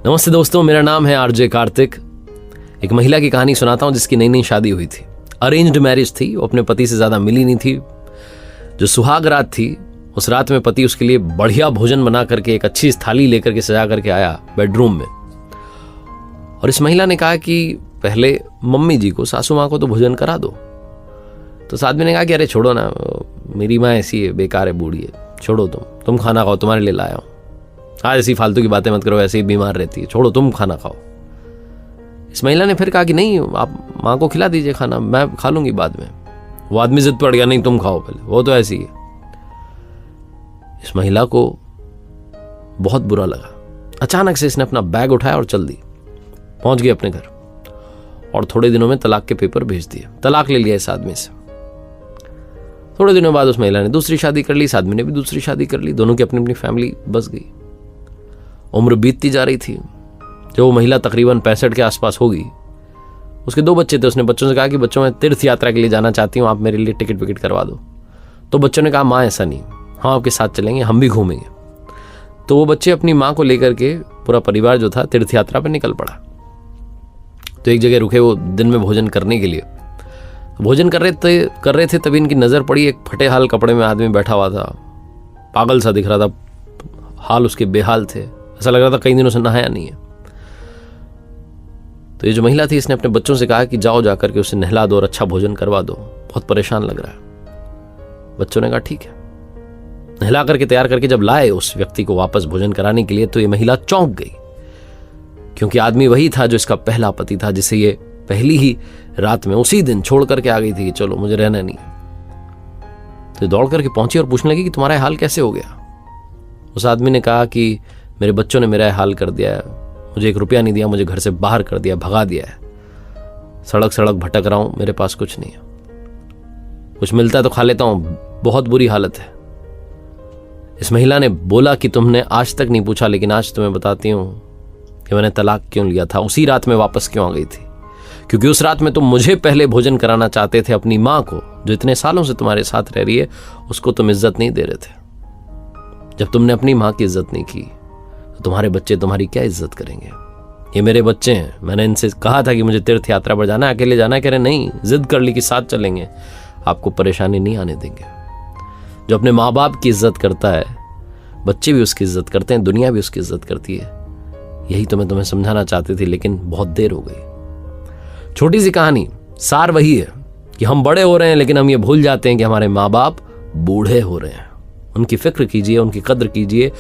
नमस्ते दोस्तों, मेरा नाम है आरजे कार्तिक। एक महिला की कहानी सुनाता हूं जिसकी नई नई शादी हुई थी। अरेंज्ड मैरिज थी, वो अपने पति से ज्यादा मिली नहीं थी। जो सुहाग रात थी, उस रात में पति उसके लिए बढ़िया भोजन बना करके एक अच्छी थाली लेकर के सजा करके आया बेडरूम में। और इस महिला ने कहा कि पहले मम्मी जी को, सासू माँ को तो भोजन करा दो। तो उस आदमी ने कहा कि अरे छोड़ो ना, मेरी माँ ऐसी है, बेकार है, बूढ़ी है, छोड़ो तुम खाना खाओ, तुम्हारे लिए लाया हूँ। आज ऐसी फालतू की बातें मत करो, ऐसे ही बीमार रहती है, छोड़ो तुम खाना खाओ। इस महिला ने फिर कहा कि नहीं, आप माँ को खिला दीजिए खाना, मैं खा लूंगी बाद में। वो आदमी जिद पड़ गया, नहीं तुम खाओ पहले, वो तो ऐसी है। इस महिला को बहुत बुरा लगा। अचानक से इसने अपना बैग उठाया और चल दी, पहुंच गई अपने घर और थोड़े दिनों में तलाक के पेपर भेज दिए, तलाक ले लिया इस आदमी से। थोड़े दिनों बाद उस महिला ने दूसरी शादी कर ली, इस आदमी ने भी दूसरी शादी कर ली, दोनों की अपनी अपनी फैमिली बस गई। उम्र बीतती जा रही थी। जब वो महिला तकरीबन 65 के आसपास होगी, उसके 2 बच्चे थे। उसने बच्चों से कहा कि बच्चों, मैं तीर्थ यात्रा के लिए जाना चाहती हूँ, आप मेरे लिए टिकट विकेट करवा दो। तो बच्चों ने कहा माँ ऐसा नहीं, हाँ आपके साथ चलेंगे, हम भी घूमेंगे। तो वो बच्चे अपनी माँ को लेकर के, पूरा परिवार जो था, तीर्थ यात्रा पर निकल पड़ा। तो एक जगह रुके वो दिन में भोजन करने के लिए। भोजन कर रहे थे तभी इनकी नज़र पड़ी, एक फटे हाल कपड़े में आदमी बैठा हुआ था, पागल सा दिख रहा था, हाल उसके बेहाल थे, ऐसा लग रहा था कई दिनों से नहाया नहीं है। तो ये जो महिला थी, इसने अपने बच्चों से कहा कि जाओ जाकर के उसे नहला दो और अच्छा भोजन करवा दो, बहुत परेशान लग रहा है। बच्चों ने कहा ठीक है। नहला करके तैयार करके जब लाए उस व्यक्ति को वापस भोजन कराने के लिए, तो ये महिला चौंक गई, क्योंकि आदमी वही था जो इसका पहला पति था, जिसे ये पहली ही रात में उसी दिन छोड़ करके आ गई थी कि चलो मुझे रहना नहीं। तो दौड़ करके पहुंची और पूछने लगी कि तुम्हारा हाल कैसे हो गया। उस आदमी ने कहा कि मेरे बच्चों ने मेरा हाल कर दिया है, मुझे 1 रुपया नहीं दिया, मुझे घर से बाहर कर दिया, भगा दिया है, सड़क सड़क भटक रहा हूं, मेरे पास कुछ नहीं है, कुछ मिलता है तो खा लेता हूं, बहुत बुरी हालत है। इस महिला ने बोला कि तुमने आज तक नहीं पूछा, लेकिन आज तुम्हें बताती हूं कि मैंने तलाक क्यों लिया था, उसी रात में वापस क्यों आ गई थी। क्योंकि उस रात में तुम मुझे पहले भोजन कराना चाहते थे, अपनी माँ को, जो इतने सालों से तुम्हारे साथ रह रही है, उसको तुम इज्जत नहीं दे रहे थे। जब तुमने अपनी माँ की इज्जत नहीं की, तो तुम्हारे बच्चे तुम्हारी क्या इज्जत करेंगे। ये मेरे बच्चे हैं, मैंने इनसे कहा था कि मुझे तीर्थ यात्रा पर जाना है, अकेले जाना है, कह रहे नहीं, जिद कर ली कि साथ चलेंगे, आपको परेशानी नहीं आने देंगे। जो अपने माँ बाप की इज्जत करता है, बच्चे भी उसकी इज्जत करते हैं, दुनिया भी उसकी इज्जत करती है। यही तो मैं तुम्हें समझाना चाहती थी, लेकिन बहुत देर हो गई। छोटी सी कहानी, सार वही है कि हम बड़े हो रहे हैं, लेकिन हम ये भूल जाते हैं कि हमारे माँ बाप बूढ़े हो रहे हैं। उनकी फिक्र कीजिए, उनकी कद्र कीजिए